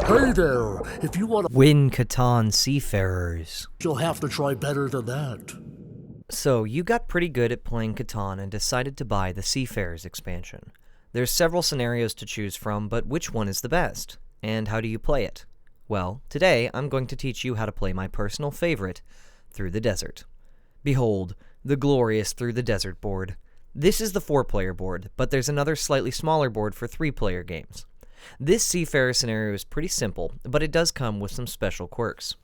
Hey there, if you want to Win Catan Seafarers. you'll have to try better than that. So, you got pretty good at playing Catan and decided to buy the Seafarers Expansion. There's several scenarios to choose from, but which one is the best? And how do you play it? Well, today I'm going to teach you how to play my personal favorite, Through the Desert. Behold, the glorious Through the Desert board. This is the 4-player board, but there's another slightly smaller board for 3-player games. This Seafarer scenario is pretty simple, but it does come with some special quirks.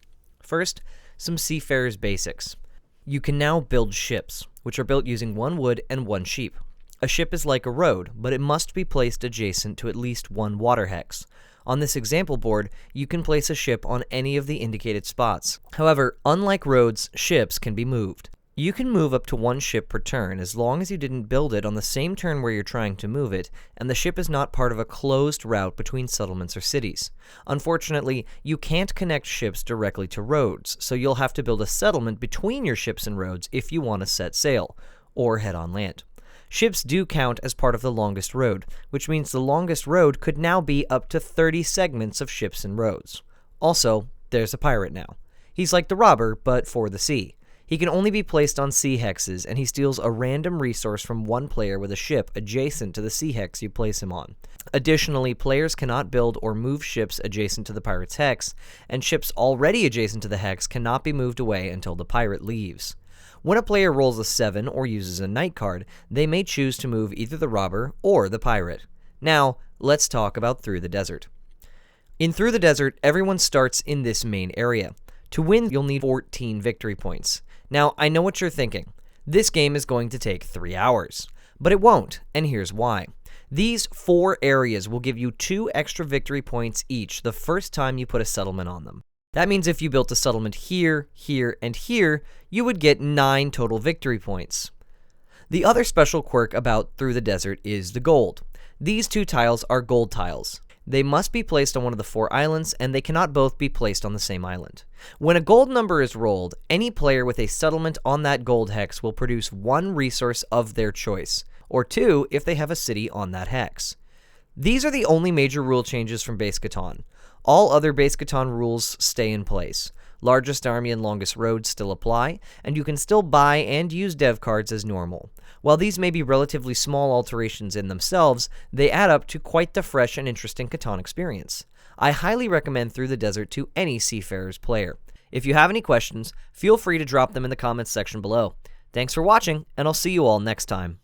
First, some Seafarers basics. You can now build ships, which are built using 1 wood and 1 sheep. A ship is like a road, but it must be placed adjacent to at least 1 water hex. On this example board, you can place a ship on any of the indicated spots. However, unlike roads, ships can be moved. You can move up to 1 ship per turn as long as you didn't build it on the same turn where you're trying to move it, and the ship is not part of a closed route between settlements or cities. Unfortunately, you can't connect ships directly to roads, so you'll have to build a settlement between your ships and roads if you want to set sail, or head on land. Ships do count as part of the longest road, which means the longest road could now be up to 30 segments of ships and roads. Also, there's a pirate now. He's like the robber, but for the sea. He can only be placed on sea hexes, and he steals a random resource from one player with a ship adjacent to the sea hex you place him on. Additionally, players cannot build or move ships adjacent to the pirate's hex, and ships already adjacent to the hex cannot be moved away until the pirate leaves. When a player rolls a 7 or uses a knight card, they may choose to move either the robber or the pirate. Now, let's talk about Through the Desert. In Through the Desert, everyone starts in this main area. To win, you'll need 14 victory points. Now, I know what you're thinking. This game is going to take 3 hours. But it won't, and here's why. These 4 areas will give you 2 extra victory points each the first time you put a settlement on them. That means if you built a settlement here, here, and here, you would get 9 total victory points. The other special quirk about Through the Desert is the gold. These 2 tiles are gold tiles. They must be placed on one of the 4 islands, and they cannot both be placed on the same island. When a gold number is rolled, any player with a settlement on that gold hex will produce 1 resource of their choice, or 2 if they have a city on that hex. These are the only major rule changes from base Catan. All other base Catan rules stay in place. Largest army and longest road still apply, and you can still buy and use dev cards as normal. While these may be relatively small alterations in themselves, they add up to quite the fresh and interesting Catan experience. I highly recommend Through the Desert to any Seafarers player. If you have any questions, feel free to drop them in the comments section below. Thanks for watching, and I'll see you all next time.